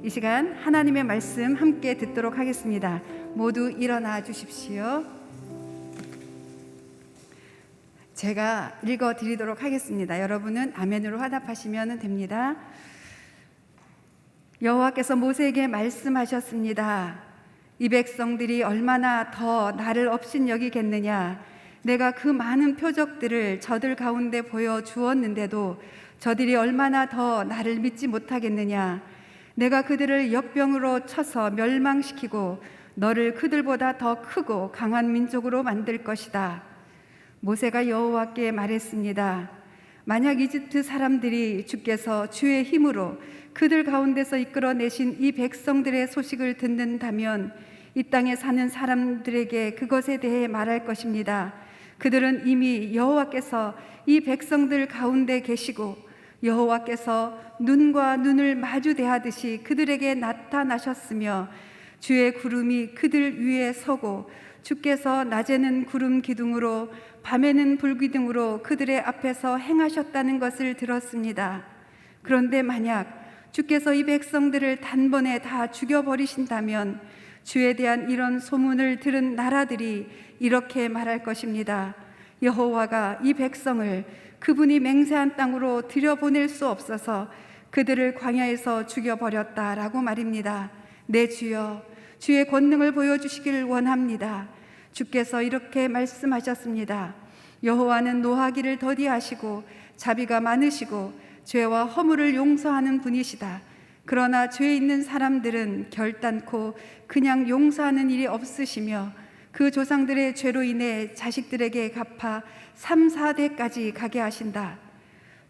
이 시간 하나님의 말씀 함께 듣도록 하겠습니다. 모두 일어나 주십시오. 제가 읽어 드리도록 하겠습니다. 여러분은 아멘으로 화답하시면 됩니다. 여호와께서 모세에게 말씀하셨습니다. 이 백성들이 얼마나 더 나를 업신여기겠느냐. 내가 그 많은 표적들을 저들 가운데 보여주었는데도 저들이 얼마나 더 나를 믿지 못하겠느냐. 내가 그들을 역병으로 쳐서 멸망시키고 너를 그들보다 더 크고 강한 민족으로 만들 것이다. 모세가 여호와께 말했습니다. 만약 이집트 사람들이 주께서 주의 힘으로 그들 가운데서 이끌어내신 이 백성들의 소식을 듣는다면 이 땅에 사는 사람들에게 그것에 대해 말할 것입니다. 그들은 이미 여호와께서 이 백성들 가운데 계시고 여호와께서 눈과 눈을 마주 대하듯이 그들에게 나타나셨으며 주의 구름이 그들 위에 서고 주께서 낮에는 구름 기둥으로 밤에는 불 기둥으로 그들의 앞에서 행하셨다는 것을 들었습니다. 그런데 만약 주께서 이 백성들을 단번에 다 죽여버리신다면 주에 대한 이런 소문을 들은 나라들이 이렇게 말할 것입니다. 여호와가 이 백성을 그분이 맹세한 땅으로 들여보낼 수 없어서 그들을 광야에서 죽여버렸다라고 말입니다. 내 주여, 주의 권능을 보여주시길 원합니다. 주께서 이렇게 말씀하셨습니다. 여호와는 노하기를 더디하시고 자비가 많으시고 죄와 허물을 용서하는 분이시다. 그러나 죄 있는 사람들은 결단코 그냥 용서하는 일이 없으시며 그 조상들의 죄로 인해 자식들에게 갚아 3, 4대까지 가게 하신다.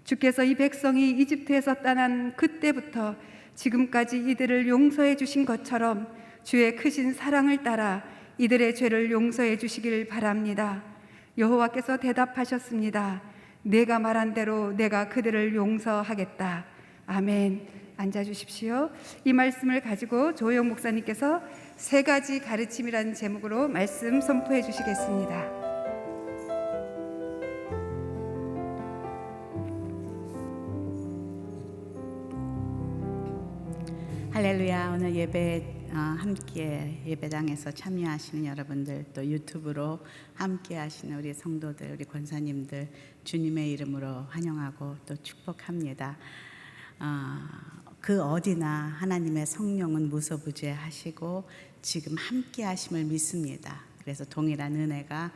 주께서 이 백성이 이집트에서 떠난 그때부터 지금까지 이들을 용서해 주신 것처럼 주의 크신 사랑을 따라 이들의 죄를 용서해 주시길 바랍니다. 여호와께서 대답하셨습니다. 내가 말한 대로 내가 그들을 용서하겠다. 아멘. 앉아주십시오. 이 말씀을 가지고 조영 목사님께서 세 가지 가르침이라는 제목으로 말씀 선포해 주시겠습니다. 할렐루야. 오늘 예배 함께 예배당에서 참여하시는 여러분들, 또 유튜브로 함께 하시는 우리 성도들, 우리 권사님들 주님의 이름으로 환영하고 또 축복합니다. 그 어디나 하나님의 성령은 무소부재하시고 지금 함께 하심을 믿습니다. 그래서 동일한 은혜가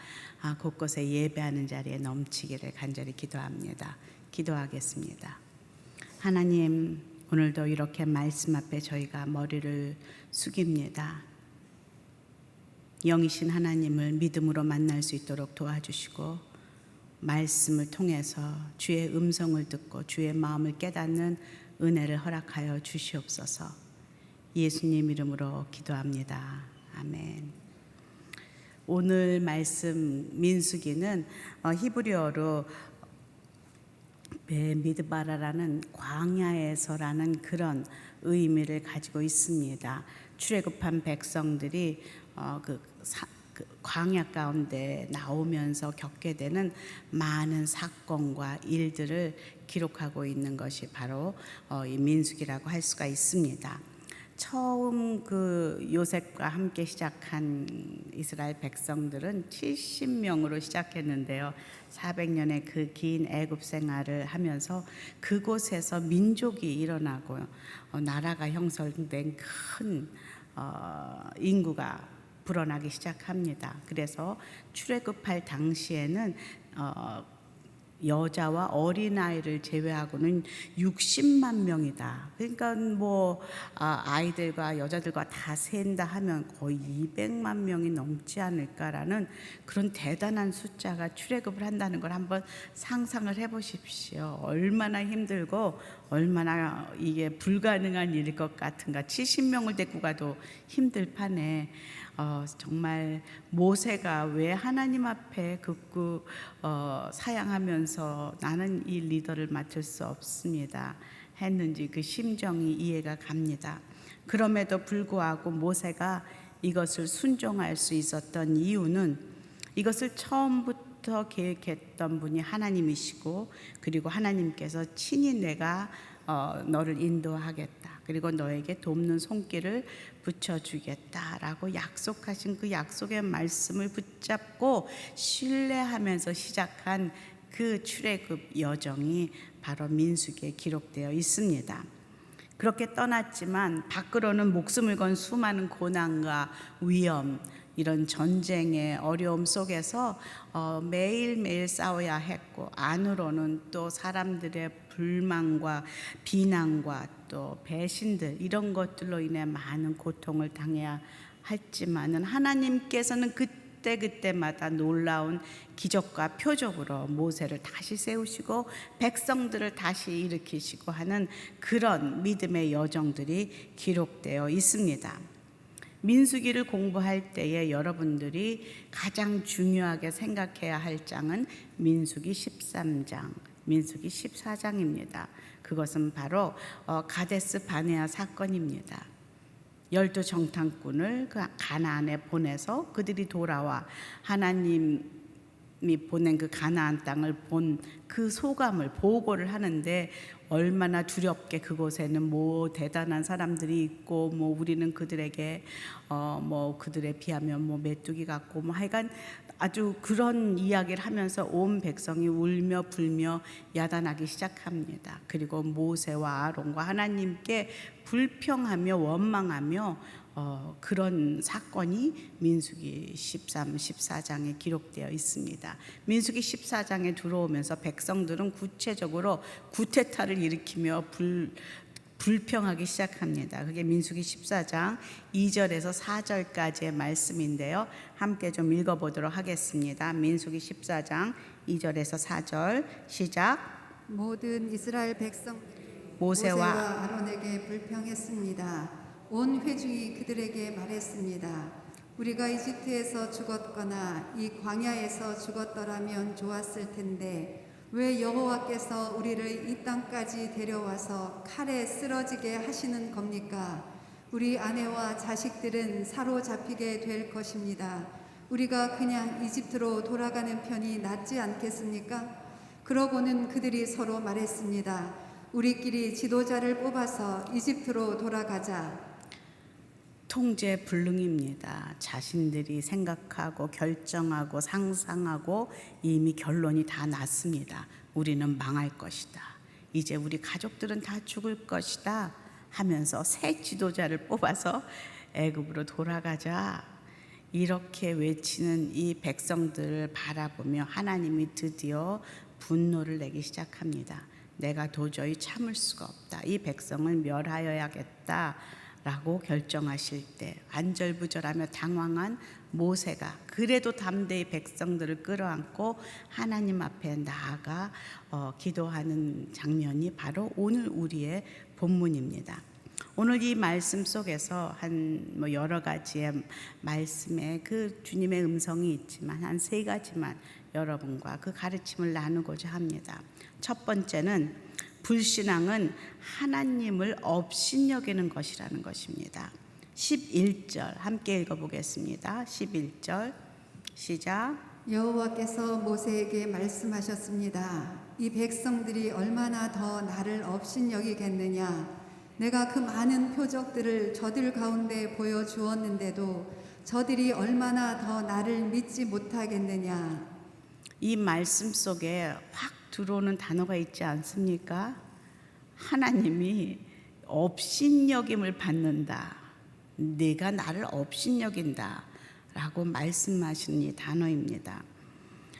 곳곳에 예배하는 자리에 넘치기를 간절히 기도합니다. 기도하겠습니다. 하나님, 오늘도 이렇게 말씀 앞에 저희가 머리를 숙입니다. 영이신 하나님을 믿음으로 만날 수 있도록 도와주시고 말씀을 통해서 주의 음성을 듣고 주의 마음을 깨닫는 은혜를 허락하여 주시옵소서. 예수님 이름으로 기도합니다. 아멘. 오늘 말씀 민수기는 히브리어로 미드바라라는 광야에서라는 그런 의미를 가지고 있습니다. 출애굽한 백성들이 그 광야 가운데 나오면서 겪게 되는 많은 사건과 일들을 기록하고 있는 것이 바로 이 민수기라고 할 수가 있습니다. 처음 그 요셉과 함께 시작한 이스라엘 백성들은 70명으로 시작했는데요. 400년의 그 긴 애굽 생활을 하면서 그곳에서 민족이 일어나고 나라가 형성된 큰 인구가 불어나기 시작합니다. 그래서 출애굽할 당시에는 여자와 어린아이를 제외하고는 60만 명이다. 그러니까 아이들과 여자들과 다 센다 하면 거의 200만 명이 넘지 않을까라는 그런 대단한 숫자가 출애굽을 한다는 걸 한번 상상을 해보십시오. 얼마나 힘들고 얼마나 이게 불가능한 일일 것 같은가. 70명을 데리고 가도 힘들 판에 정말 모세가 왜 하나님 앞에 극구 사양하면서 나는 이 리더를 맡을 수 없습니다 했는지 그 심정이 이해가 갑니다. 그럼에도 불구하고 모세가 이것을 순종할 수 있었던 이유는 이것을 처음부터 계획했던 분이 하나님이시고 그리고 하나님께서 친히 내가 너를 인도하겠다. 그리고 너에게 돕는 손길을 붙여주겠다라고 약속하신 그 약속의 말씀을 붙잡고 신뢰하면서 시작한 그 출애굽 여정이 바로 민수기에 기록되어 있습니다. 그렇게 떠났지만 밖으로는 목숨을 건 수많은 고난과 위험, 이런 전쟁의 어려움 속에서 매일매일 싸워야 했고, 안으로는 또 사람들의 불만과 비난과 또 배신들, 이런 것들로 인해 많은 고통을 당해야 했지만은 하나님께서는 그때마다 놀라운 기적과 표적으로 모세를 다시 세우시고 백성들을 다시 일으키시고 하는 그런 믿음의 여정들이 기록되어 있습니다. 민수기를 공부할 때에 여러분들이 가장 중요하게 생각해야 할 장은 민수기 13장, 민수기 14장입니다. 그것은 바로 가데스 바네아 사건입니다. 12정탐꾼을 그 가나안에 보내서 그들이 돌아와 하나님이 보낸 그 가나안 땅을 본 그 소감을 보고를 하는데, 얼마나 두렵게 그곳에는 뭐 대단한 사람들이 있고 뭐 우리는 그들에게 뭐 그들에 비하면 뭐 메뚜기 같고 뭐 하여간 아주 그런 이야기를 하면서 온 백성이 울며 불며 야단하기 시작합니다. 그리고 모세와 아론과 하나님께 불평하며 원망하며 그런 사건이 민수기 13, 14장에 기록되어 있습니다. 민수기 14장에 들어오면서 백성들은 구체적으로 구테타를 일으키며 불평하기 시작합니다. 그게 민수기 14장 2절에서 4절까지의 말씀인데요. 함께 좀 읽어보도록 하겠습니다. 민수기 14장 2절에서 4절 시작. 모든 이스라엘 백성 모세와 아론에게 불평했습니다. 온 회중이 그들에게 말했습니다. 우리가 이집트에서 죽었거나 이 광야에서 죽었더라면 좋았을 텐데 왜 여호와께서 우리를 이 땅까지 데려와서 칼에 쓰러지게 하시는 겁니까? 우리 아내와 자식들은 사로잡히게 될 것입니다. 우리가 그냥 이집트로 돌아가는 편이 낫지 않겠습니까? 그러고는 그들이 서로 말했습니다. 우리끼리 지도자를 뽑아서 이집트로 돌아가자. 통제불능입니다. 자신들이 생각하고 결정하고 상상하고 이미 결론이 다 났습니다. 우리는 망할 것이다. 이제 우리 가족들은 다 죽을 것이다 하면서 새 지도자를 뽑아서 애굽으로 돌아가자. 이렇게 외치는 이 백성들을 바라보며 하나님이 드디어 분노를 내기 시작합니다. 내가 도저히 참을 수가 없다. 이 백성을 멸하여야겠다 라고 결정하실 때 안절부절하며 당황한 모세가 그래도 담대히 백성들을 끌어안고 하나님 앞에 나아가 기도하는 장면이 바로 오늘 우리의 본문입니다. 오늘 이 말씀 속에서 한 여러 가지의 말씀에 그 주님의 음성이 있지만 한 세 가지만 여러분과 그 가르침을 나누고자 합니다. 첫 번째는 불신앙은 하나님을 업신여기는 것이라는 것입니다. 11절 함께 읽어보겠습니다. 11절 시작. 여호와께서 모세에게 말씀하셨습니다. 이 백성들이 얼마나 더 나를 업신여기겠느냐. 내가 그 많은 표적들을 저들 가운데 보여주었는데도 저들이 얼마나 더 나를 믿지 못하겠느냐. 이 말씀 속에 확 들어오는 단어가 있지 않습니까? 하나님이 업신여김을 받는다. 내가 나를 업신여긴다 라고 말씀하시는 이 단어입니다.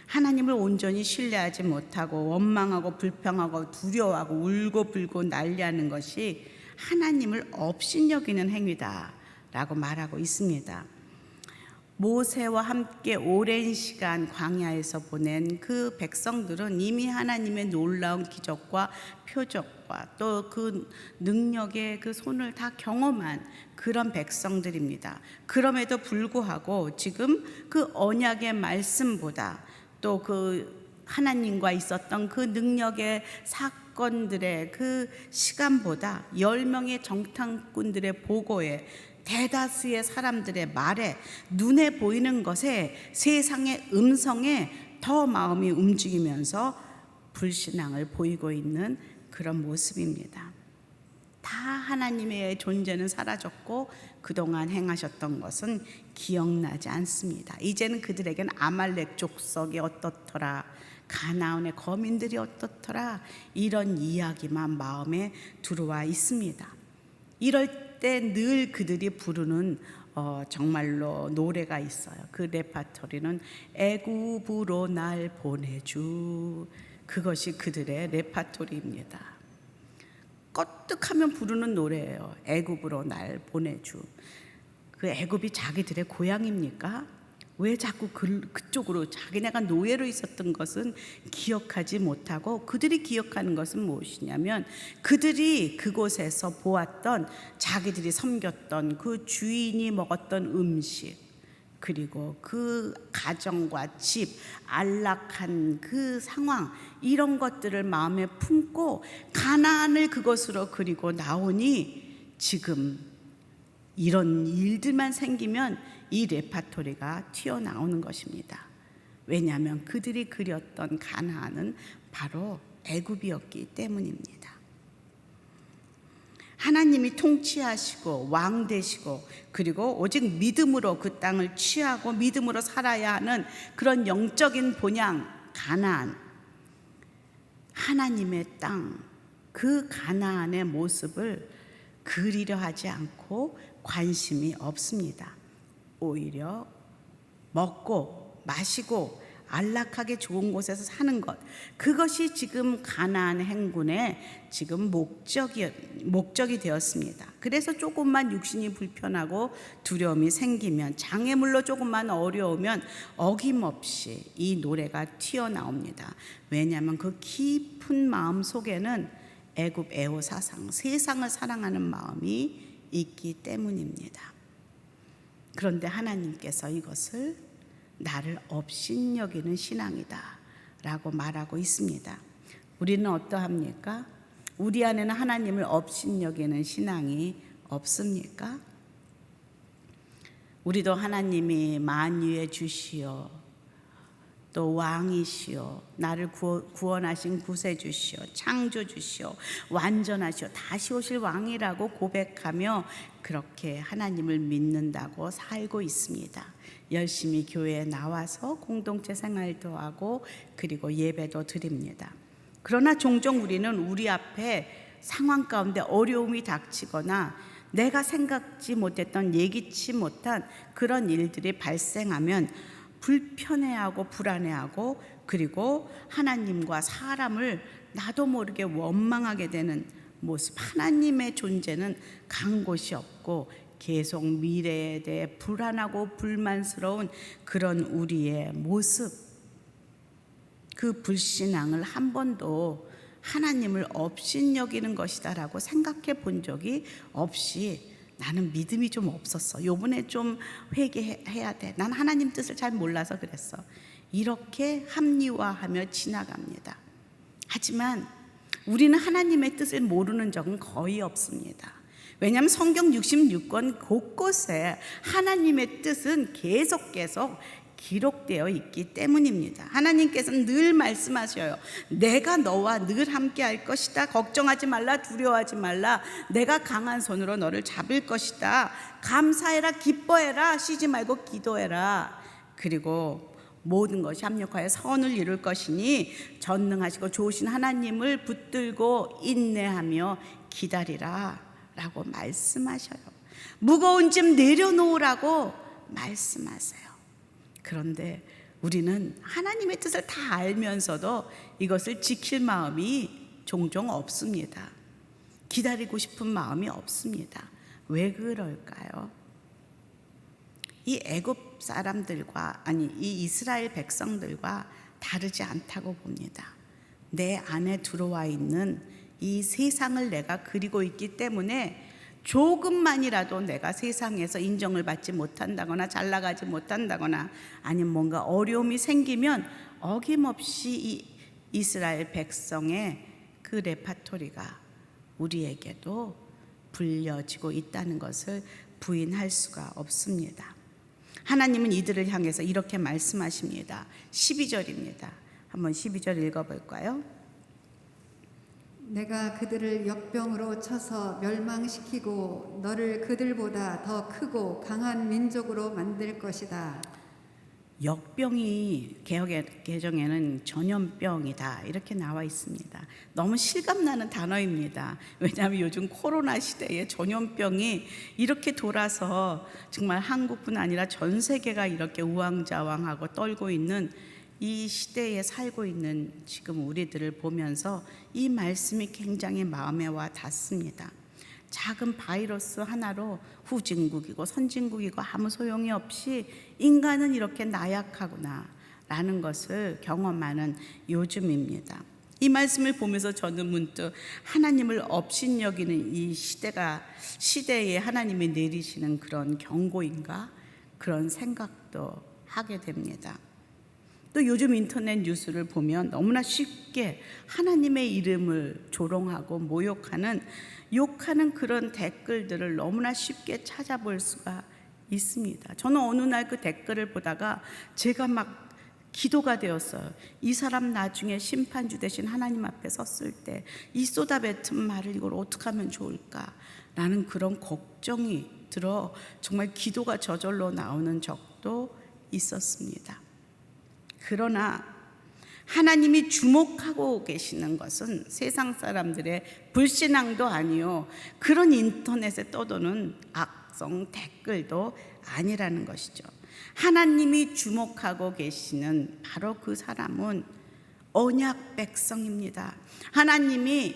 하나님을 온전히 신뢰하지 못하고 원망하고 불평하고 두려워하고 울고 불고 난리하는 것이 하나님을 업신여기는 행위다 라고 말하고 있습니다. 모세와 함께 오랜 시간 광야에서 보낸 그 백성들은 이미 하나님의 놀라운 기적과 표적과 또 그 능력의 그 손을 다 경험한 그런 백성들입니다. 그럼에도 불구하고 지금 그 언약의 말씀보다 또 그 하나님과 있었던 그 능력의 사건들의 그 시간보다 10명의 정탐꾼들의 보고에 대다수의 사람들의 말에 눈에 보이는 것에 세상의 음성에 더 마음이 움직이면서 불신앙을 보이고 있는 그런 모습입니다. 다 하나님의 존재는 사라졌고 그동안 행하셨던 것은 기억나지 않습니다. 이제는 그들에겐 아말렉 족속이 어떻더라, 가나안의 거민들이 어떻더라, 이런 이야기만 마음에 들어와 있습니다. 이럴 때 늘 그들이 부르는 정말로 노래가 있어요. 그 레파토리는 애굽으로 날 보내주, 그것이 그들의 레파토리입니다. 껐뜩하면 부르는 노래예요. 애굽으로 날 보내주. 그 애굽이 자기들의 고향입니까? 왜 자꾸 그쪽으로, 자기네가 노예로 있었던 것은 기억하지 못하고 그들이 기억하는 것은 무엇이냐면 그들이 그곳에서 보았던, 자기들이 섬겼던 그 주인이 먹었던 음식, 그리고 그 가정과 집, 안락한 그 상황, 이런 것들을 마음에 품고 가나안을 그것으로 그리고 나오니 지금 이런 일들만 생기면 이 레파토리가 튀어나오는 것입니다. 왜냐하면 그들이 그렸던 가나안은 바로 애굽이었기 때문입니다. 하나님이 통치하시고 왕 되시고 그리고 오직 믿음으로 그 땅을 취하고 믿음으로 살아야 하는 그런 영적인 본향 가나안, 하나님의 땅, 그 가나안의 모습을 그리려 하지 않고 관심이 없습니다. 오히려 먹고 마시고 안락하게 좋은 곳에서 사는 것, 그것이 지금 가나안 행군의 지금 목적이 되었습니다. 그래서 조금만 육신이 불편하고 두려움이 생기면, 장애물로 조금만 어려우면 어김없이 이 노래가 튀어나옵니다. 왜냐하면 그 깊은 마음 속에는 애굽 애호 사상, 세상을 사랑하는 마음이 있기 때문입니다. 그런데 하나님께서 이것을 나를 업신여기는 신앙이다 라고 말하고 있습니다. 우리는 어떠합니까? 우리 안에는 하나님을 업신여기는 신앙이 없습니까? 우리도 하나님이 만유의 주시오, 또 왕이시오, 나를 구원하신 구세주시오, 창조주시오, 완전하시오, 다시 오실 왕이라고 고백하며 그렇게 하나님을 믿는다고 살고 있습니다. 열심히 교회에 나와서 공동체 생활도 하고 그리고 예배도 드립니다. 그러나 종종 우리는 우리 앞에 상황 가운데 어려움이 닥치거나 내가 생각지 못했던, 예기치 못한 그런 일들이 발생하면 불편해하고 불안해하고 그리고 하나님과 사람을 나도 모르게 원망하게 되는 모습. 하나님의 존재는 간 곳이 없고 계속 미래에 대해 불안하고 불만스러운 그런 우리의 모습, 그 불신앙을 한 번도 하나님을 업신여기는 것이다 라고 생각해 본 적이 없이 나는 믿음이 좀 없었어, 요번에 좀 회개해야 돼, 난 하나님 뜻을 잘 몰라서 그랬어, 이렇게 합리화하며 지나갑니다. 하지만 우리는 하나님의 뜻을 모르는 적은 거의 없습니다. 왜냐하면 성경 66권 곳곳에 하나님의 뜻은 계속 기록되어 있기 때문입니다. 하나님께서는 늘 말씀하셔요. 내가 너와 늘 함께 할 것이다. 걱정하지 말라, 두려워하지 말라. 내가 강한 손으로 너를 잡을 것이다. 감사해라, 기뻐해라, 쉬지 말고 기도해라. 그리고 모든 것이 합력하여 선을 이룰 것이니 전능하시고 좋으신 하나님을 붙들고 인내하며 기다리라 라고 말씀하셔요. 무거운 짐 내려놓으라고 말씀하세요. 그런데 우리는 하나님의 뜻을 다 알면서도 이것을 지킬 마음이 종종 없습니다. 기다리고 싶은 마음이 없습니다. 왜 그럴까요? 이 애굽 사람들과, 이 이스라엘 백성들과 다르지 않다고 봅니다. 내 안에 들어와 있는 이 세상을 내가 그리고 있기 때문에 조금만이라도 내가 세상에서 인정을 받지 못한다거나 잘 나가지 못한다거나 아니면 뭔가 어려움이 생기면 어김없이 이 이스라엘 백성의 그 레파토리가 우리에게도 불려지고 있다는 것을 부인할 수가 없습니다. 하나님은 이들을 향해서 이렇게 말씀하십니다. 12절입니다. 한번 12절 읽어볼까요? 내가 그들을 역병으로 쳐서 멸망시키고 너를 그들보다 더 크고 강한 민족으로 만들 것이다. 역병이 개정에는 전염병이다 이렇게 나와 있습니다. 너무 실감나는 단어입니다. 왜냐하면 요즘 코로나 시대에 전염병이 이렇게 돌아서 정말 한국뿐 아니라 전 세계가 이렇게 우왕좌왕하고 떨고 있는 이 시대에 살고 있는 지금 우리들을 보면서 이 말씀이 굉장히 마음에 와 닿습니다. 작은 바이러스 하나로 후진국이고 선진국이고 아무 소용이 없이 인간은 이렇게 나약하구나 라는 것을 경험하는 요즘입니다. 이 말씀을 보면서 저는 문득 하나님을 업신여기는 이 시대에 하나님이 내리시는 그런 경고인가 그런 생각도 하게 됩니다. 또 요즘 인터넷 뉴스를 보면 너무나 쉽게 하나님의 이름을 조롱하고 모욕하는 욕하는 그런 댓글들을 너무나 쉽게 찾아볼 수가 있습니다. 저는 어느 날 그 댓글을 보다가 제가 막 기도가 되었어요. 이 사람 나중에 심판주 되신 하나님 앞에 섰을 때 이 쏟아뱉은 말을 이걸 어떻게 하면 좋을까 라는 그런 걱정이 들어 정말 기도가 저절로 나오는 적도 있었습니다. 그러나 하나님이 주목하고 계시는 것은 세상 사람들의 불신앙도 아니요 그런 인터넷에 떠도는 악성 댓글도 아니라는 것이죠. 하나님이 주목하고 계시는 바로 그 사람은 언약 백성입니다. 하나님이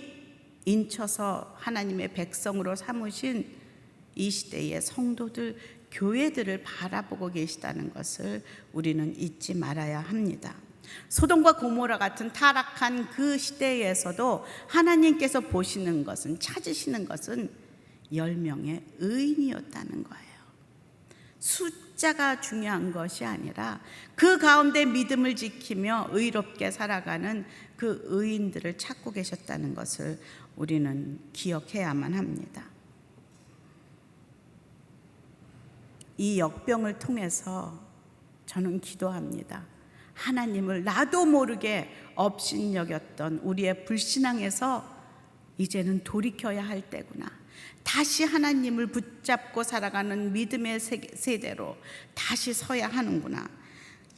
인쳐서 하나님의 백성으로 삼으신 이 시대의 성도들, 교회들을 바라보고 계시다는 것을 우리는 잊지 말아야 합니다. 소돔과 고모라 같은 타락한 그 시대에서도 하나님께서 보시는 것은, 찾으시는 것은 10명의 의인이었다는 거예요. 숫자가 중요한 것이 아니라 그 가운데 믿음을 지키며 의롭게 살아가는 그 의인들을 찾고 계셨다는 것을 우리는 기억해야만 합니다. 이 역병을 통해서 저는 기도합니다. 하나님을 나도 모르게 업신여겼던 우리의 불신앙에서 이제는 돌이켜야 할 때구나. 다시 하나님을 붙잡고 살아가는 믿음의 세대로 다시 서야 하는구나.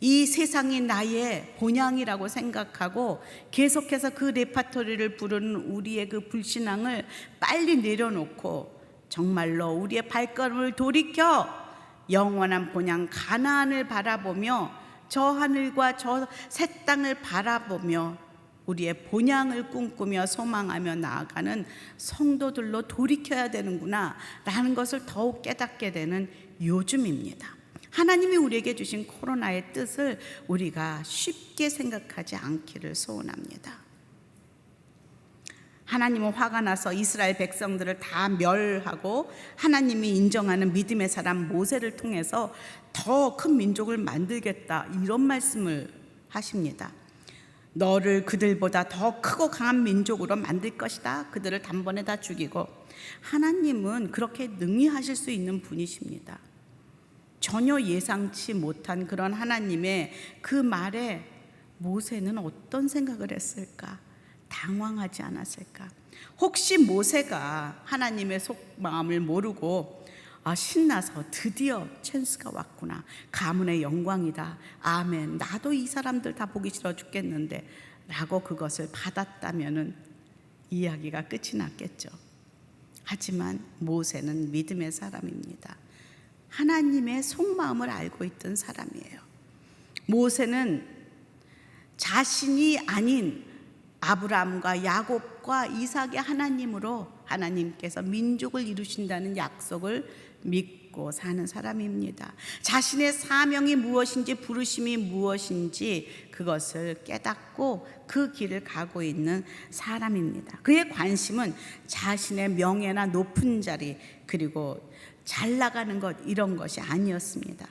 이 세상이 나의 본향이라고 생각하고 계속해서 그 레파토리를 부르는 우리의 그 불신앙을 빨리 내려놓고 정말로 우리의 발걸음을 돌이켜 영원한 본향 가나안을 바라보며 저 하늘과 저 새 땅을 바라보며 우리의 본향을 꿈꾸며 소망하며 나아가는 성도들로 돌이켜야 되는구나 라는 것을 더욱 깨닫게 되는 요즘입니다. 하나님이 우리에게 주신 코로나의 뜻을 우리가 쉽게 생각하지 않기를 소원합니다. 하나님은 화가 나서 이스라엘 백성들을 다 멸하고 하나님이 인정하는 믿음의 사람 모세를 통해서 더 큰 민족을 만들겠다 이런 말씀을 하십니다. 너를 그들보다 더 크고 강한 민족으로 만들 것이다. 그들을 단번에 다 죽이고. 하나님은 그렇게 능히 하실 수 있는 분이십니다. 전혀 예상치 못한 그런 하나님의 그 말에 모세는 어떤 생각을 했을까? 당황하지 않았을까? 혹시 모세가 하나님의 속마음을 모르고 신나서 드디어 찬스가 왔구나. 가문의 영광이다. 아멘. 나도 이 사람들 다 보기 싫어 죽겠는데 라고 그것을 받았다면은 이야기가 끝이 났겠죠. 하지만 모세는 믿음의 사람입니다. 하나님의 속마음을 알고 있던 사람이에요. 모세는 자신이 아닌 아브라함과 야곱과 이삭의 하나님으로 하나님께서 민족을 이루신다는 약속을 믿고 사는 사람입니다. 자신의 사명이 무엇인지 부르심이 무엇인지 그것을 깨닫고 그 길을 가고 있는 사람입니다. 그의 관심은 자신의 명예나 높은 자리 그리고 잘 나가는 것 이런 것이 아니었습니다.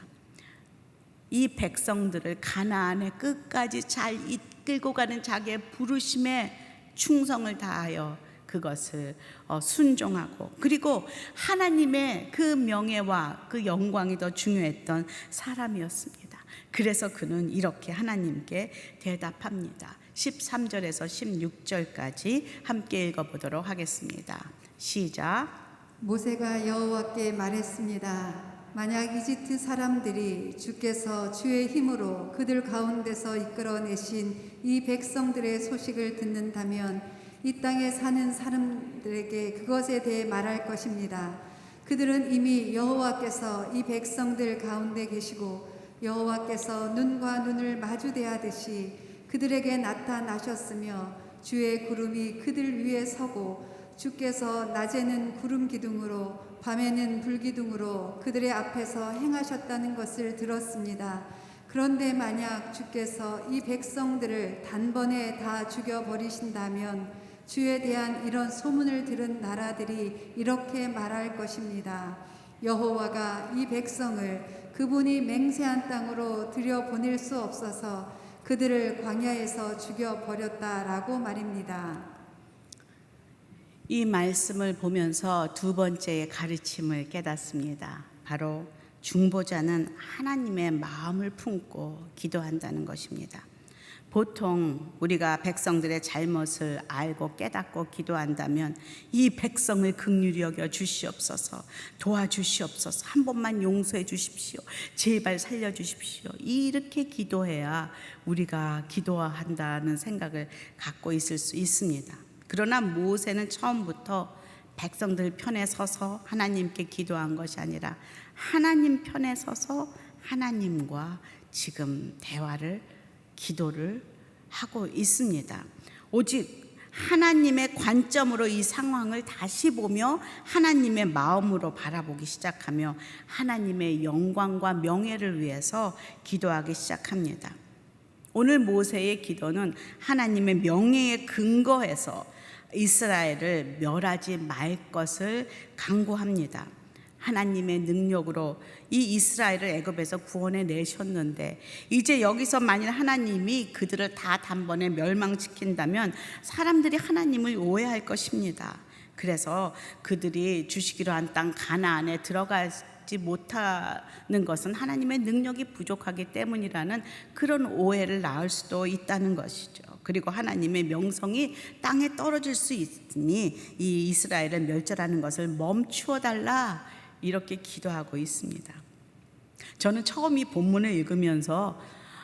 이 백성들을 가나안의 끝까지 잘 이끌고 가는 자기의 부르심에 충성을 다하여 그것을 순종하고 그리고 하나님의 그 명예와 그 영광이 더 중요했던 사람이었습니다. 그래서 그는 이렇게 하나님께 대답합니다. 13절에서 16절까지 함께 읽어보도록 하겠습니다. 시작. 모세가 여호와께 말했습니다. 만약 이집트 사람들이 주께서 주의 힘으로 그들 가운데서 이끌어내신 이 백성들의 소식을 듣는다면 이 땅에 사는 사람들에게 그것에 대해 말할 것입니다. 그들은 이미 여호와께서 이 백성들 가운데 계시고 여호와께서 눈과 눈을 마주대하듯이 그들에게 나타나셨으며 주의 구름이 그들 위에 서고 주께서 낮에는 구름 기둥으로 밤에는 불기둥으로 그들의 앞에서 행하셨다는 것을 들었습니다. 그런데 만약 주께서 이 백성들을 단번에 다 죽여버리신다면 주에 대한 이런 소문을 들은 나라들이 이렇게 말할 것입니다. 여호와가 이 백성을 그분이 맹세한 땅으로 들여보낼 수 없어서 그들을 광야에서 죽여버렸다라고 말입니다. 이 말씀을 보면서 두 번째의 가르침을 깨닫습니다. 바로 중보자는 하나님의 마음을 품고 기도한다는 것입니다. 보통 우리가 백성들의 잘못을 알고 깨닫고 기도한다면 이 백성을 긍휼히 여겨 주시옵소서, 도와주시옵소서, 한 번만 용서해 주십시오, 제발 살려주십시오, 이렇게 기도해야 우리가 기도한다는 생각을 갖고 있을 수 있습니다. 그러나 모세는 처음부터 백성들 편에 서서 하나님께 기도한 것이 아니라 하나님 편에 서서 하나님과 지금 대화를, 기도를 하고 있습니다. 오직 하나님의 관점으로 이 상황을 다시 보며 하나님의 마음으로 바라보기 시작하며 하나님의 영광과 명예를 위해서 기도하기 시작합니다. 오늘 모세의 기도는 하나님의 명예에 근거해서 이스라엘을 멸하지 말 것을 강구합니다. 하나님의 능력으로 이 이스라엘을 애굽에서 구원해 내셨는데 이제 여기서 만일 하나님이 그들을 다 단번에 멸망시킨다면 사람들이 하나님을 오해할 것입니다. 그래서 그들이 주시기로 한 땅 가나안에 들어가지 못하는 것은 하나님의 능력이 부족하기 때문이라는 그런 오해를 낳을 수도 있다는 것이죠. 그리고 하나님의 명성이 땅에 떨어질 수 있으니 이 이스라엘을 멸절하는 것을 멈추어 달라, 이렇게 기도하고 있습니다. 저는 처음 이 본문을 읽으면서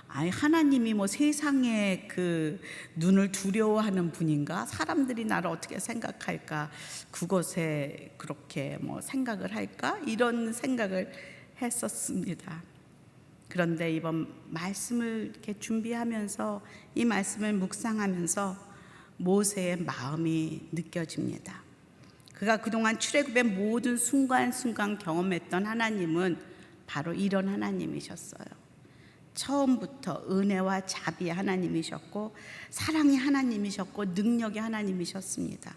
하나님이 뭐 세상의 그 눈을 두려워하는 분인가? 사람들이 나를 어떻게 생각할까? 그곳에 그렇게 뭐 생각을 할까? 이런 생각을 했었습니다. 그런데 이번 말씀을 이렇게 준비하면서 이 말씀을 묵상하면서 모세의 마음이 느껴집니다. 그가 그동안 출애굽의 모든 순간순간 경험했던 하나님은 바로 이런 하나님이셨어요. 처음부터 은혜와 자비의 하나님이셨고 사랑의 하나님이셨고 능력의 하나님이셨습니다.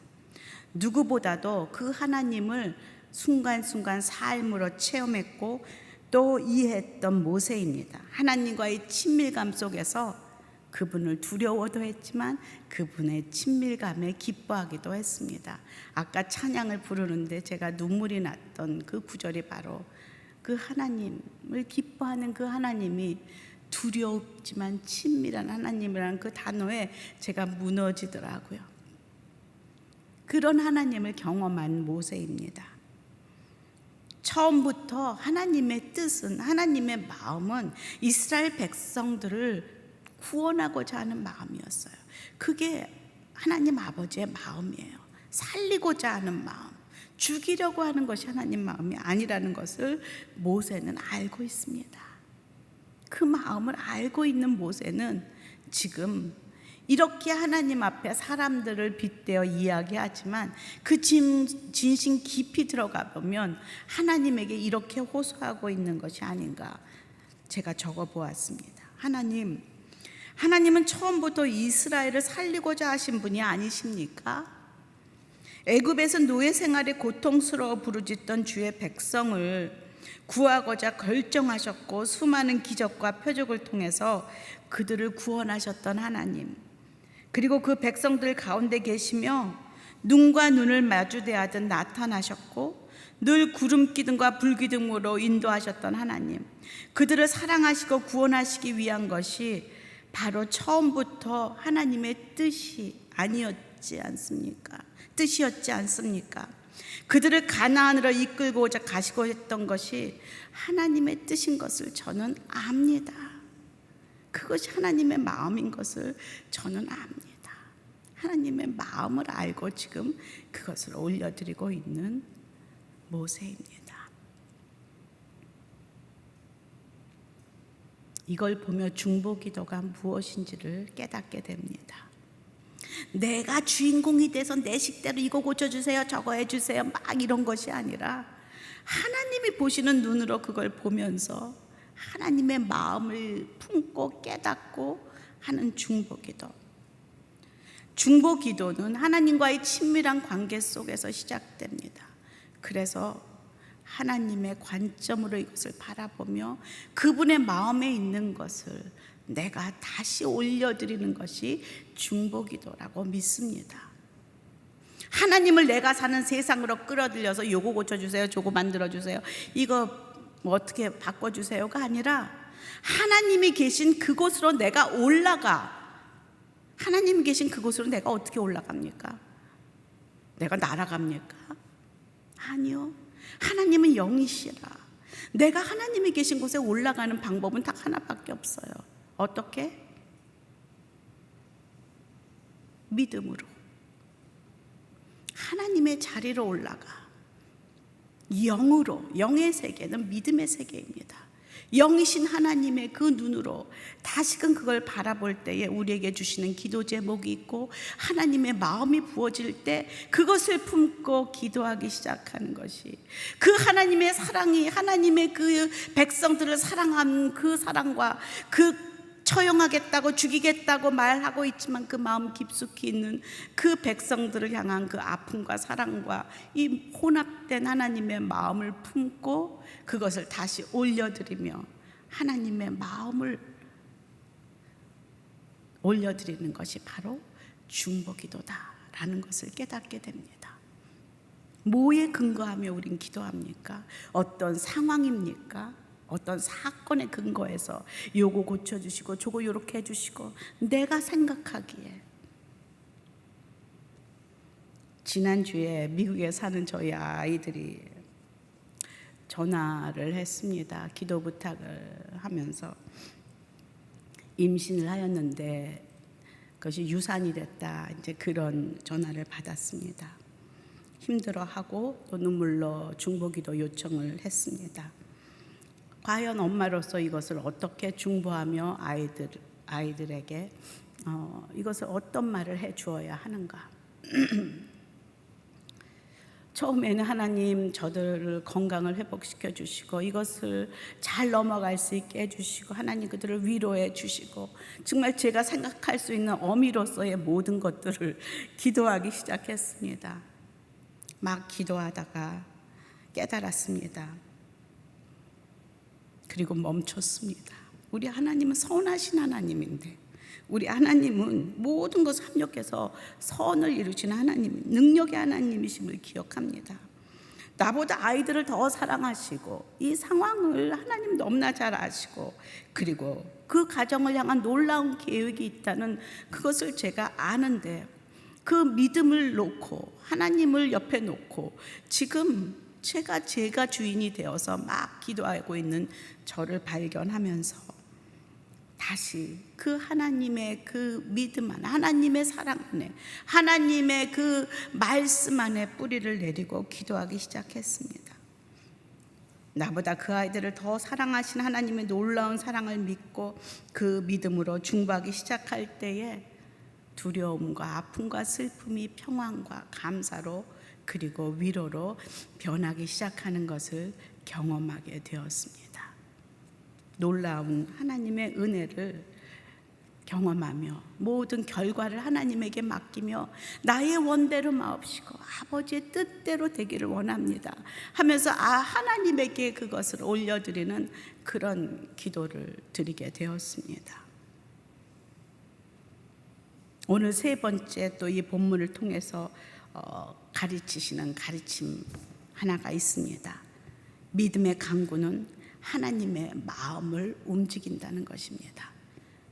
누구보다도 그 하나님을 순간순간 삶으로 체험했고 또 이해했던 모세입니다. 하나님과의 친밀감 속에서 그분을 두려워도 했지만 그분의 친밀감에 기뻐하기도 했습니다. 아까 찬양을 부르는데 제가 눈물이 났던 그 구절이 바로 그 하나님을 기뻐하는 그 하나님이 두렵지만 친밀한 하나님이라는 그 단어에 제가 무너지더라고요. 그런 하나님을 경험한 모세입니다. 처음부터 하나님의 뜻은, 하나님의 마음은 이스라엘 백성들을 구원하고자 하는 마음이었어요. 그게 하나님 아버지의 마음이에요. 살리고자 하는 마음, 죽이려고 하는 것이 하나님 마음이 아니라는 것을 모세는 알고 있습니다. 그 마음을 알고 있는 모세는 지금 이렇게 하나님 앞에 사람들을 빗대어 이야기하지만 그 진심 깊이 들어가 보면 하나님에게 이렇게 호소하고 있는 것이 아닌가 제가 적어 보았습니다. 하나님은 처음부터 이스라엘을 살리고자 하신 분이 아니십니까? 애굽에서 노예 생활에 고통스러워 부르짖던 주의 백성을 구하고자 결정하셨고 수많은 기적과 표적을 통해서 그들을 구원하셨던 하나님, 그리고 그 백성들 가운데 계시며 눈과 눈을 마주대하듯 나타나셨고 늘 구름 기둥과 불 기둥으로 인도하셨던 하나님, 그들을 사랑하시고 구원하시기 위한 것이 바로 처음부터 하나님의 뜻이었지 않습니까? 그들을 가나안으로 이끌고자 가시고 했던 것이 하나님의 뜻인 것을 저는 압니다. 그것이 하나님의 마음인 것을 저는 압니다. 하나님의 마음을 알고 지금 그것을 올려드리고 있는 모세입니다. 이걸 보며 중보기도가 무엇인지를 깨닫게 됩니다. 내가 주인공이 돼서 내 식대로 이거 고쳐주세요, 저거 해주세요 막 이런 것이 아니라 하나님이 보시는 눈으로 그걸 보면서 하나님의 마음을 품고 깨닫고 하는 중보기도. 중보기도는 하나님과의 친밀한 관계 속에서 시작됩니다. 그래서 하나님의 관점으로 이것을 바라보며 그분의 마음에 있는 것을 내가 다시 올려드리는 것이 중보기도라고 믿습니다. 하나님을 내가 사는 세상으로 끌어들여서 요거 고쳐주세요, 저거 만들어주세요, 이거 뭐 어떻게 바꿔주세요가 아니라 하나님이 계신 그곳으로 내가 올라가. 하나님이 계신 그곳으로 내가 어떻게 올라갑니까? 내가 날아갑니까? 아니요. 하나님은 영이시라. 내가 하나님이 계신 곳에 올라가는 방법은 딱 하나밖에 없어요. 어떻게? 믿음으로. 하나님의 자리로 올라가. 영으로. 영의 세계는 믿음의 세계입니다. 영이신 하나님의 그 눈으로 다시금 그걸 바라볼 때에 우리에게 주시는 기도 제목이 있고 하나님의 마음이 부어질 때 그것을 품고 기도하기 시작하는 것이, 그 하나님의 사랑이, 하나님의 그 백성들을 사랑한 그 사랑과 그 처형하겠다고 죽이겠다고 말하고 있지만 그 마음 깊숙이 있는 그 백성들을 향한 그 아픔과 사랑과 이 혼합된 하나님의 마음을 품고 그것을 다시 올려드리며 하나님의 마음을 올려드리는 것이 바로 중보기도다라는 것을 깨닫게 됩니다. 뭐에 근거하며 우린 기도합니까? 어떤 상황입니까? 어떤 사건에 근거해서 요거 고쳐주시고 저거 요렇게 해주시고 내가 생각하기에. 지난주에 미국에 사는 저희 아이들이 전화를 했습니다. 기도 부탁을 하면서 임신을 하였는데 그것이 유산이 됐다, 이제 그런 전화를 받았습니다. 힘들어하고 또 눈물로 중보기도 요청을 했습니다. 과연 엄마로서 이것을 어떻게 중보하며 아이들에게 이것을 어떤 말을 해 주어야 하는가. 처음에는 하나님 저들을 건강을 회복시켜 주시고 이것을 잘 넘어갈 수 있게 해주시고 하나님 그들을 위로해 주시고 정말 제가 생각할 수 있는 어미로서의 모든 것들을 기도하기 시작했습니다. 막 기도하다가 깨달았습니다. 그리고 멈췄습니다. 우리 하나님은 선하신 하나님인데, 우리 하나님은 모든 것을 합력해서 선을 이루시는 하나님, 능력의 하나님이심을 기억합니다. 나보다 아이들을 더 사랑하시고 이 상황을 하나님 너무나 잘 아시고 그리고 그 가정을 향한 놀라운 계획이 있다는 그것을 제가 아는데, 그 믿음을 놓고 하나님을 옆에 놓고 지금 제가 주인이 되어서 막 기도하고 있는 저를 발견하면서 다시 그 하나님의 그 믿음 안에, 하나님의 사랑 안에, 하나님의 그 말씀 안에 뿌리를 내리고 기도하기 시작했습니다. 나보다 그 아이들을 더 사랑하신 하나님의 놀라운 사랑을 믿고 그 믿음으로 중보하기 시작할 때에 두려움과 아픔과 슬픔이 평안과 감사로 그리고 위로로 변하기 시작하는 것을 경험하게 되었습니다. 놀라운 하나님의 은혜를 경험하며 모든 결과를 하나님에게 맡기며 나의 원대로 마옵시고 아버지의 뜻대로 되기를 원합니다 하면서 하나님에게 그것을 올려드리는 그런 기도를 드리게 되었습니다. 오늘 세 번째 또 이 본문을 통해서 가르치시는 가르침 하나가 있습니다. 믿음의 강구는 하나님의 마음을 움직인다는 것입니다.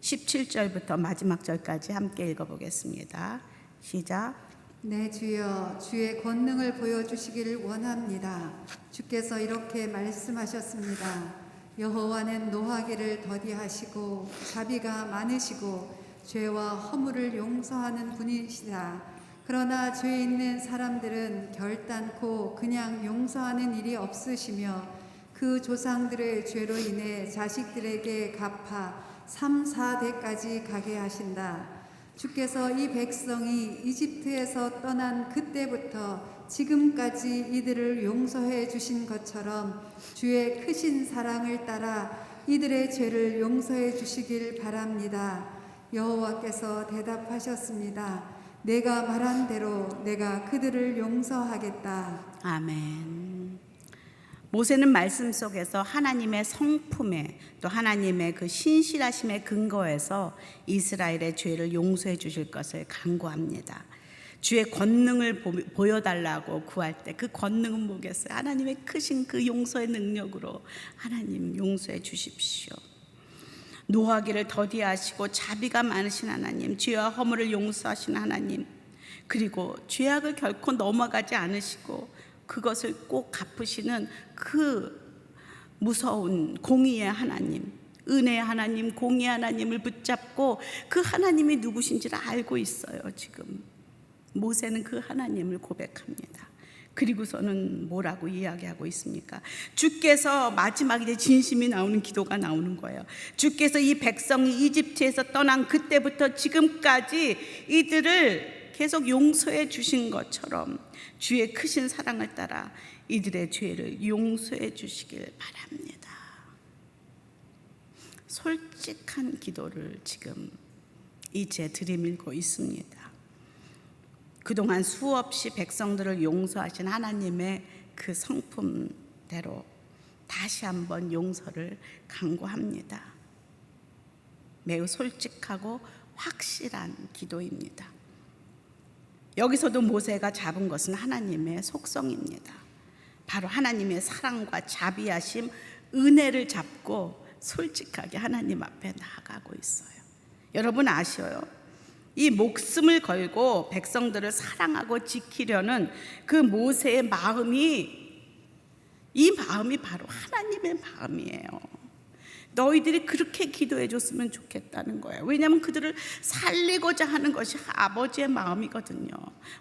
17절부터 마지막 절까지 함께 읽어보겠습니다. 시작. 네, 주여, 주의 권능을 보여주시기를 원합니다. 주께서 이렇게 말씀하셨습니다. 여호와는 노하기를 더디하시고 자비가 많으시고 죄와 허물을 용서하는 분이시다. 그러나 죄 있는 사람들은 결단코 그냥 용서하는 일이 없으시며 그 조상들의 죄로 인해 자식들에게 갚아 3, 4대까지 가게 하신다. 주께서 이 백성이 이집트에서 떠난 그때부터 지금까지 이들을 용서해 주신 것처럼 주의 크신 사랑을 따라 이들의 죄를 용서해 주시길 바랍니다. 여호와께서 대답하셨습니다. 내가 말한 대로 내가 그들을 용서하겠다. 아멘. 모세는 말씀 속에서 하나님의 성품에 또 하나님의 그 신실하심의 근거에서 이스라엘의 죄를 용서해 주실 것을 간구합니다. 주의 권능을 보여달라고 구할 때 그 권능은 뭐겠어요? 하나님의 크신 그 용서의 능력으로 하나님 용서해 주십시오. 노하기를 더디하시고 자비가 많으신 하나님, 죄와 허물을 용서하신 하나님, 그리고 죄악을 결코 넘어가지 않으시고 그것을 꼭 갚으시는 그 무서운 공의의 하나님, 은혜의 하나님, 공의의 하나님을 붙잡고 그 하나님이 누구신지를 알고 있어요. 지금 모세는 그 하나님을 고백합니다. 그리고서는 뭐라고 이야기하고 있습니까? 주께서 마지막에 이제 진심이 나오는 기도가 나오는 거예요. 주께서 이 백성이 이집트에서 떠난 그때부터 지금까지 이들을 계속 용서해 주신 것처럼 주의 크신 사랑을 따라 이들의 죄를 용서해 주시길 바랍니다. 솔직한 기도를 지금 이제 들이밀고 있습니다. 그동안 수없이 백성들을 용서하신 하나님의 그 성품대로 다시 한번 용서를 간구합니다. 매우 솔직하고 확실한 기도입니다. 여기서도 모세가 잡은 것은 하나님의 속성입니다. 바로 하나님의 사랑과 자비하심, 은혜를 잡고 솔직하게 하나님 앞에 나아가고 있어요. 여러분 아셔요? 이 목숨을 걸고 백성들을 사랑하고 지키려는 그 모세의 마음이, 이 마음이 바로 하나님의 마음이에요. 너희들이 그렇게 기도해 줬으면 좋겠다는 거예요. 왜냐하면 그들을 살리고자 하는 것이 아버지의 마음이거든요.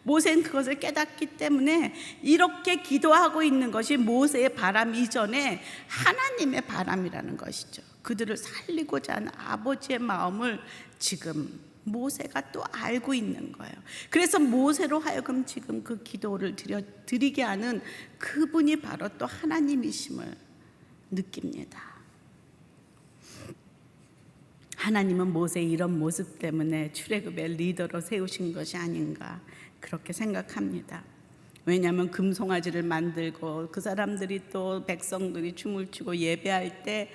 모세는 그것을 깨닫기 때문에 이렇게 기도하고 있는 것이 모세의 바람 이전에 하나님의 바람이라는 것이죠. 그들을 살리고자 하는 아버지의 마음을 지금 모세가 또 알고 있는 거예요. 그래서 모세로 하여금 지금 그 기도를 드리게 하는 그분이 바로 또 하나님이심을 느낍니다. 하나님은 모세의 이런 모습 때문에 출애굽의 리더로 세우신 것이 아닌가 그렇게 생각합니다. 왜냐하면 금송아지를 만들고 그 사람들이 또 백성들이 춤을 추고 예배할 때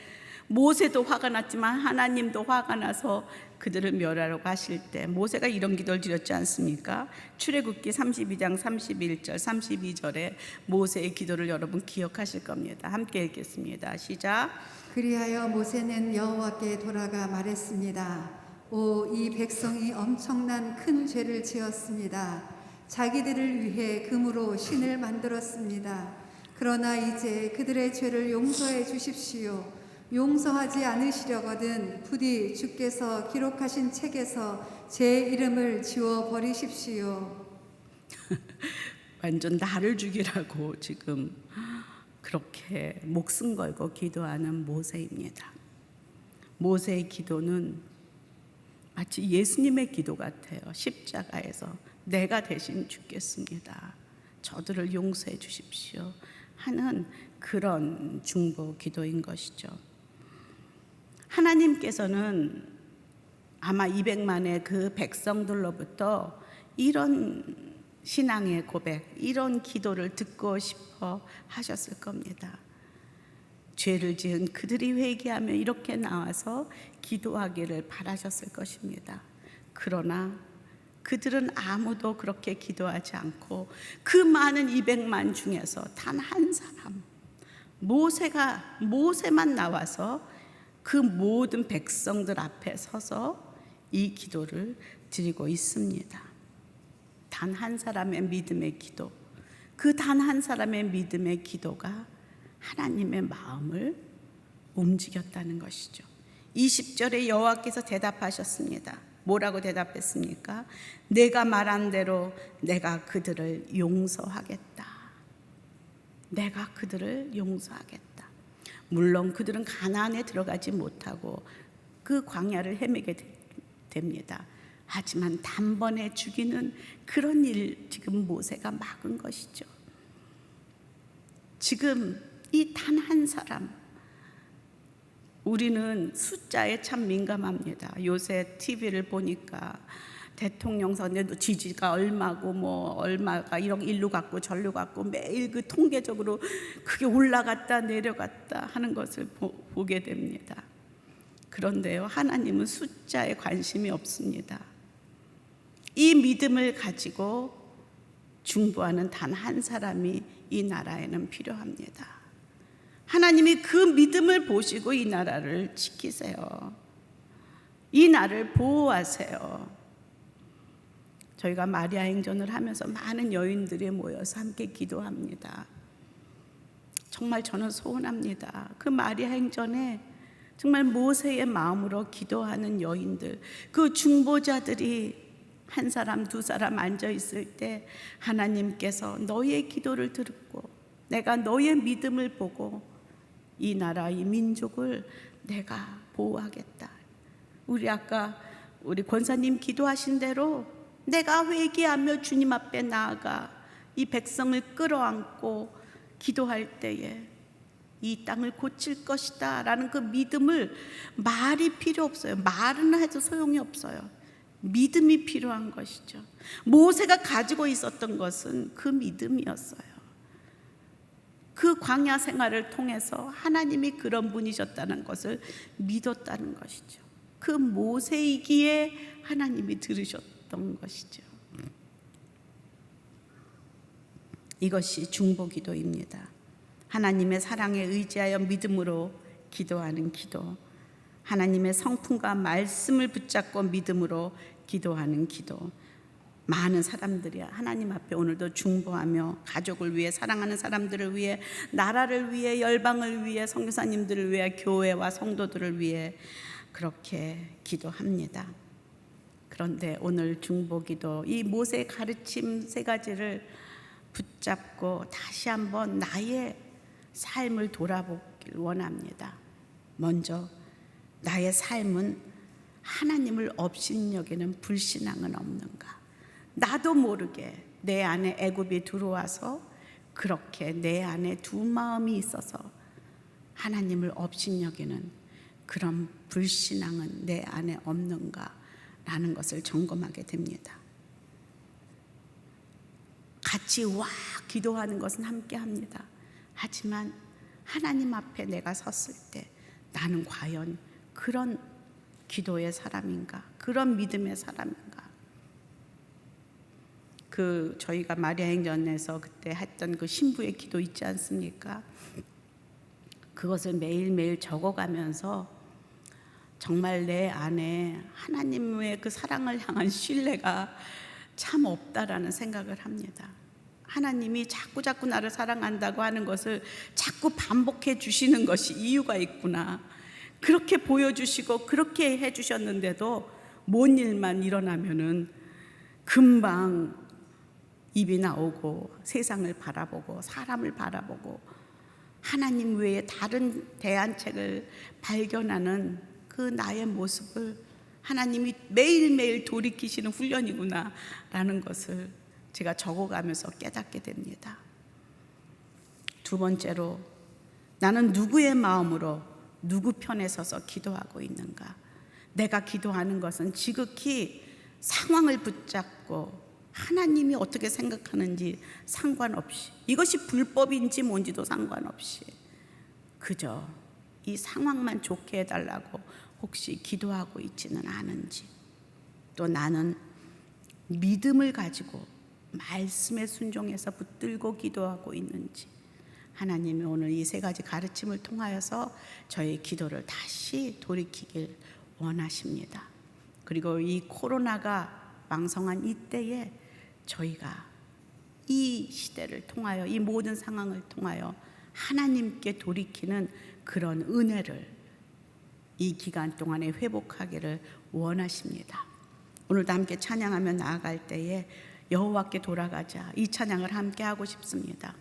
모세도 화가 났지만 하나님도 화가 나서 그들을 멸하려고 하실 때 모세가 이런 기도를 드렸지 않습니까? 출애굽기 32장 31절 32절에 모세의 기도를 여러분 기억하실 겁니다. 함께 읽겠습니다. 시작. 그리하여 모세는 여호와께 돌아가 말했습니다. 오, 이 백성이 엄청난 큰 죄를 지었습니다. 자기들을 위해 금으로 신을 만들었습니다. 그러나 이제 그들의 죄를 용서해 주십시오. 용서하지 않으시려거든 부디 주께서 기록하신 책에서 제 이름을 지워 버리십시오. 완전 나를 죽이라고 지금 그렇게 목숨 걸고 기도하는 모세입니다. 모세의 기도는 마치 예수님의 기도 같아요. 십자가에서 내가 대신 죽겠습니다. 저들을 용서해 주십시오 하는 그런 중보 기도인 것이죠. 하나님께서는 아마 200만의 그 백성들로부터 이런 신앙의 고백, 이런 기도를 듣고 싶어 하셨을 겁니다. 죄를 지은 그들이 회개하며 이렇게 나와서 기도하기를 바라셨을 것입니다. 그러나 그들은 아무도 그렇게 기도하지 않고 그 많은 200만 중에서 단 한 사람, 모세만 나와서 그 모든 백성들 앞에 서서 이 기도를 드리고 있습니다. 단 한 사람의 믿음의 기도, 그 단 한 사람의 믿음의 기도가 하나님의 마음을 움직였다는 것이죠. 20절에 여호와께서 대답하셨습니다. 뭐라고 대답했습니까? 내가 말한 대로 내가 그들을 용서하겠다. 내가 그들을 용서하겠다. 물론 그들은 가나안에 들어가지 못하고 그 광야를 헤매게 됩니다. 하지만 단번에 죽이는 그런 일 지금 모세가 막은 것이죠. 지금 이 단 한 사람, 우리는 숫자에 참 민감합니다. 요새 TV를 보니까 대통령 선거도 지지가 얼마고 얼마가 일로 갔고 절로 갔고 매일 그 통계적으로 그게 올라갔다 내려갔다 하는 것을 보게 됩니다. 그런데요, 하나님은 숫자에 관심이 없습니다. 이 믿음을 가지고 중보하는 단 한 사람이 이 나라에는 필요합니다. 하나님이 그 믿음을 보시고 이 나라를 지키세요. 이 나라를 보호하세요. 저희가 마리아 행전을 하면서 많은 여인들이 모여서 함께 기도합니다. 정말 저는 소원합니다. 그 마리아 행전에 정말 모세의 마음으로 기도하는 여인들, 그 중보자들이 한 사람 두 사람 앉아 있을 때 하나님께서 너의 기도를 듣고 내가 너의 믿음을 보고 이 나라 이 민족을 내가 보호하겠다. 아까 우리 권사님 기도하신 대로 내가 회개하며 주님 앞에 나아가 이 백성을 끌어안고 기도할 때에 이 땅을 고칠 것이다 라는 그 믿음을, 말이 필요 없어요. 말은 해도 소용이 없어요. 믿음이 필요한 것이죠. 모세가 가지고 있었던 것은 그 믿음이었어요. 그 광야 생활을 통해서 하나님이 그런 분이셨다는 것을 믿었다는 것이죠. 그 모세이기에 하나님이 들으셨던 것이죠. 이것이 중보기도입니다. 하나님의 사랑에 의지하여 믿음으로 기도하는 기도, 하나님의 성품과 말씀을 붙잡고 믿음으로 기도하는 기도. 많은 사람들이 하나님 앞에 오늘도 중보하며 가족을 위해, 사랑하는 사람들을 위해, 나라를 위해, 열방을 위해, 선교사님들을 위해, 교회와 성도들을 위해 그렇게 기도합니다. 그런데 오늘 중보기도, 이 모세의 가르침 세 가지를 붙잡고 다시 한번 나의 삶을 돌아보길 원합니다. 먼저 나의 삶은 하나님을 업신여기는 불신앙은 없는가? 나도 모르게 내 안에 애굽이 들어와서 그렇게 내 안에 두 마음이 있어서 하나님을 업신여기는 그런 불신앙은 내 안에 없는가? 라는 것을 점검하게 됩니다. 같이 기도하는 것은 함께 합니다. 하지만 하나님 앞에 내가 섰을 때 나는 과연 그런 기도의 사람인가? 그런 믿음의 사람인가? 저희가 마리아 행전에서 그때 했던 그 신부의 기도 있지 않습니까? 그것을 매일매일 적어가면서 정말 내 안에 하나님의 그 사랑을 향한 신뢰가 참 없다라는 생각을 합니다. 하나님이 자꾸 나를 사랑한다고 하는 것을 자꾸 반복해 주시는 것이 이유가 있구나. 그렇게 보여주시고 그렇게 해주셨는데도 뭔 일만 일어나면은 금방 입이 나오고 세상을 바라보고 사람을 바라보고 하나님 외에 다른 대안책을 발견하는 그 나의 모습을 하나님이 매일매일 돌이키시는 훈련이구나 라는 것을 제가 적어가면서 깨닫게 됩니다. 두 번째로, 나는 누구의 마음으로 누구 편에 서서 기도하고 있는가? 내가 기도하는 것은 지극히 상황을 붙잡고 하나님이 어떻게 생각하는지 상관없이, 이것이 불법인지 뭔지도 상관없이 그저 이 상황만 좋게 해달라고 혹시 기도하고 있지는 않은지, 또 나는 믿음을 가지고 말씀에 순종해서 붙들고 기도하고 있는지, 하나님이 오늘 이 세 가지 가르침을 통하여서 저의 기도를 다시 돌이키길 원하십니다. 그리고 이 코로나가 왕성한 이때에 저희가 이 시대를 통하여, 이 모든 상황을 통하여 하나님께 돌이키는 그런 은혜를 이 기간 동안에 회복하기를 원하십니다. 오늘도 함께 찬양하며 나아갈 때에 여호와께 돌아가자, 이 찬양을 함께 하고 싶습니다.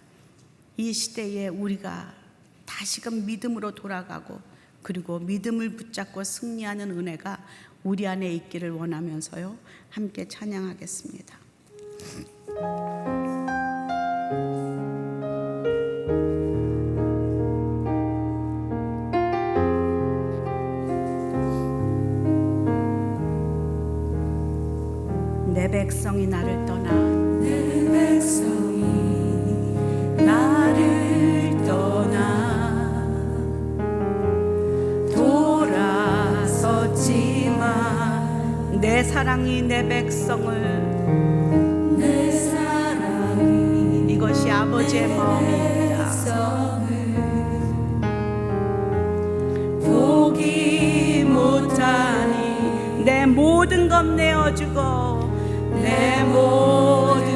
이 시대에 우리가 다시금 믿음으로 돌아가고 그리고 믿음을 붙잡고 승리하는 은혜가 우리 안에 있기를 원하면서요, 함께 찬양하겠습니다. 내 백성이 나를 떠나, 내 백성이 나를 떠나 돌아섰지만 내 사랑이 내 백성을, 내 사랑이 이것이 아버지의 마음입니다. 포기 못하니 내 모든 것 내어주고 내 모든